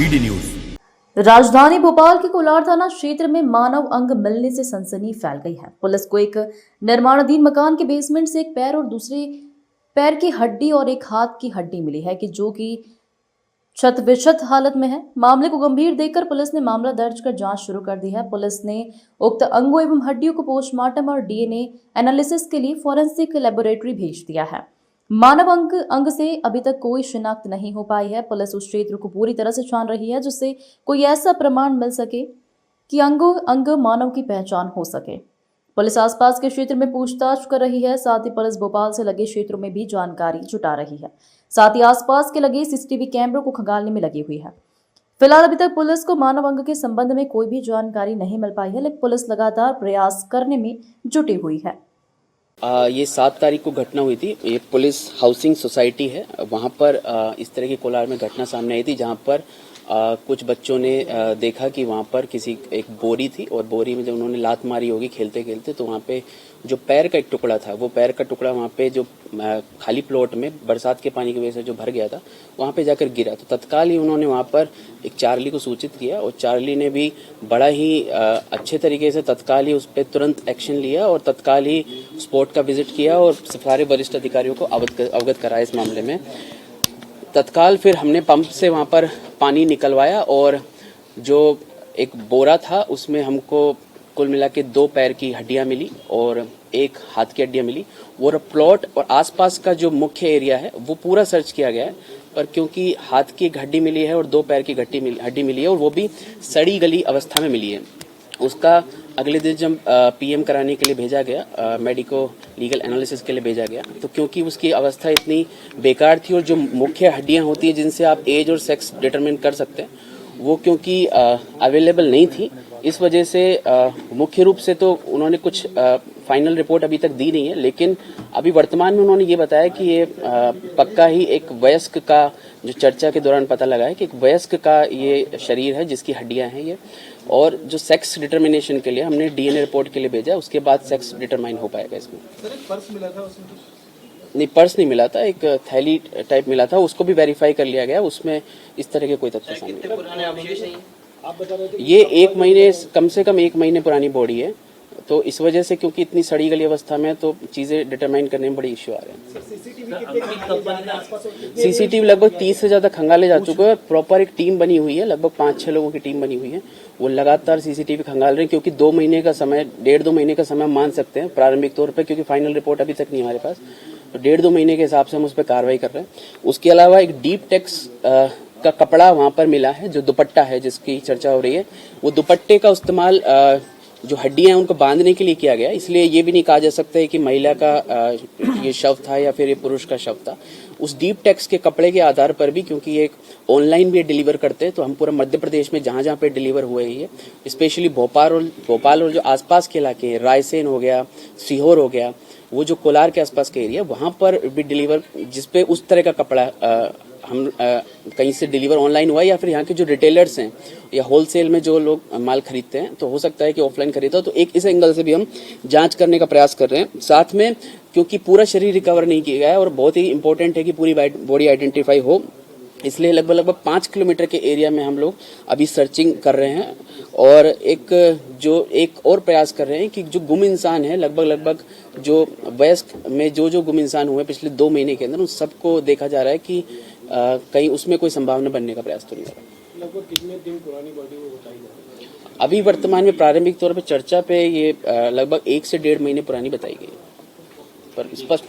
BD news. राजधानी भोपाल के कोलार थाना क्षेत्र में मानव अंग मिलने से सनसनी फैल गई है। पुलिस को एक निर्माणाधीन मकान के बेसमेंट से एक पैर और दूसरे पैर की हड्डी और एक हाथ की हड्डी मिली है कि जो कि क्षत विक्षत हालत में है। मामले को गंभीर देखकर पुलिस ने मामला दर्ज कर जांच शुरू कर दी है। पुलिस ने उक्त अंगों एवं हड्डियों को पोस्टमार्टम और डीएनए एनालिसिस के लिए फॉरेंसिक लेबोरेटरी भेज दिया है। मानव अंग से अभी तक कोई शिनाख्त नहीं हो पाई है। पुलिस उस क्षेत्र को पूरी तरह से छान रही है जिससे कोई ऐसा प्रमाण मिल सके कि अंग मानव की पहचान हो सके। पुलिस आसपास के क्षेत्र में पूछताछ कर रही है। साथ ही पुलिस भोपाल से लगे क्षेत्रों में भी जानकारी जुटा रही है। साथ ही आसपास के लगे सीसीटीवी कैमरों को खंगालने में लगी हुई है। फिलहाल अभी तक पुलिस को मानव अंग के संबंध में कोई भी जानकारी नहीं मिल पाई है, लेकिन पुलिस लगातार प्रयास करने में जुटी हुई है। ये 7 तारीख को घटना हुई थी। ये पुलिस हाउसिंग सोसाइटी है, वहाँ पर इस तरह की कोलार में घटना सामने आई थी, जहाँ पर कुछ बच्चों ने देखा कि वहाँ पर किसी एक बोरी थी और बोरी में जब उन्होंने लात मारी होगी खेलते खेलते, तो वहाँ पे जो पैर का एक टुकड़ा था, वो पैर का टुकड़ा वहाँ पे जो खाली प्लॉट में बरसात के पानी की वजह से जो भर गया था, वहाँ पे जाकर गिरा। तो तत्काल ही उन्होंने वहाँ पर एक चार्ली को सूचित किया और चार्ली ने भी बड़ा ही अच्छे तरीके से तत्काल ही उस पर तुरंत एक्शन लिया और तत्काल ही स्पॉट का विजिट किया और सारे वरिष्ठ अधिकारियों को अवगत कराया इस मामले में। तत्काल फिर हमने पंप से वहाँ पर पानी निकलवाया और जो एक बोरा था उसमें हमको कुल मिला के 2 पैर की हड्डियां मिली और 1 हाथ की हड्डियां मिली। और प्लॉट और आसपास का जो मुख्य एरिया है वो पूरा सर्च किया गया है, पर क्योंकि हाथ की एक हड्डी मिली है और 2 पैर की हड्डी मिली है और वो भी सड़ी गली अवस्था में मिली है, उसका अगले दिन जब पीएम कराने के लिए भेजा गया, मेडिको लीगल एनालिसिस के लिए भेजा गया, तो क्योंकि उसकी अवस्था इतनी बेकार थी और जो मुख्य हड्डियां होती है जिनसे आप एज और सेक्स डिटरमिन कर सकते हैं, वो क्योंकि अवेलेबल नहीं थी, इस वजह से मुख्य रूप से तो उन्होंने कुछ फाइनल रिपोर्ट अभी तक दी नहीं है, लेकिन अभी वर्तमान में उन्होंने ये बताया कि ये पक्का ही एक वयस्क का, जो चर्चा के दौरान पता लगा है कि एक वयस्क का ये शरीर है जिसकी हड्डियां हैं ये, और जो सेक्स डिटर्मिनेशन के लिए हमने डीएनए रिपोर्ट के लिए भेजा, उसके बाद सेक्स डिटरमाइन हो पाएगा इसमें। सर, एक पर्स मिला था उसमें? नहीं, पर्स नहीं मिला था, एक थैली टाइप मिला था, उसको भी वेरीफाई कर लिया गया, उसमें इस तरह के कोई तथ्य सामने। ये 1 महीने, कम से कम 1 महीने पुरानी बॉडी है, तो इस वजह से क्योंकि इतनी सड़ी गली अवस्था में तो चीजें डिटरमाइन करने में बड़ी इश्यू आ रहे हैं। सीसीटीवी लगभग 30 से ज्यादा खंगाले जा चुके हैं। प्रॉपर एक टीम बनी हुई है, लगभग 5-6 लोगों की टीम बनी हुई है, वो लगातार सीसीटीवी खंगाल रहे हैं, क्योंकि 2 महीने का समय, 1.5-2 महीने का समय हम मान सकते हैं प्रारंभिक तौर पर, क्योंकि फाइनल रिपोर्ट अभी तक नहीं हमारे पास, तो 1.5-2 महीने के हिसाब से हम उस पर कार्रवाई कर रहे हैं। उसके अलावा एक डीप टेक्स का कपड़ा वहां पर मिला है, जो दुपट्टा है जिसकी चर्चा हो रही है, वो दुपट्टे का इस्तेमाल जो हड्डियां हैं उनको बांधने के लिए किया गया, इसलिए ये भी नहीं कहा जा सकता है कि महिला का ये शव था या फिर ये पुरुष का शव था। उस डीप टेक्स के कपड़े के आधार पर भी, क्योंकि ये ऑनलाइन भी डिलीवर करते हैं, तो हम पूरा मध्य प्रदेश में जहां जहां पे डिलीवर हुए हैं, स्पेशली भोपाल और जो आसपास के इलाके हैं, रायसेन हो गया, सीहोर हो गया, वो जो कोलार के आसपास के एरिया, वहां पर भी डिलीवर, जिसपे उस तरह का कपड़ा हम कहीं से डिलीवर ऑनलाइन हुआ या फिर यहाँ के जो रिटेलर्स हैं या होलसेल में जो लोग माल खरीदते हैं, तो हो सकता है कि ऑफलाइन खरीदा हो, तो एक इस एंगल से भी हम जांच करने का प्रयास कर रहे हैं। साथ में क्योंकि पूरा शरीर रिकवर नहीं किया गया है और बहुत ही इंपॉर्टेंट है कि पूरी बॉडी आइडेंटिफाई हो, इसलिए लगभग 5 किलोमीटर के एरिया में हम लोग अभी सर्चिंग कर रहे हैं और एक और प्रयास कर रहे हैं कि जो गुम इंसान है, लगभग जो वयस्क में जो गुम इंसान हुए पिछले 2 महीने के अंदर, उन सबको देखा जा रहा है कि कहीं उसमें कोई संभावना बनने का प्रयास तो नहीं हो रहा। लगभग कितने दिन पुरानी बॉडी वो बताई जा रही है? अभी वर्तमान में प्रारंभिक तौर पर चर्चा पे ये लगभग 1 से 1.5 महीने पुरानी बताई गई, पर स्पष्ट रूप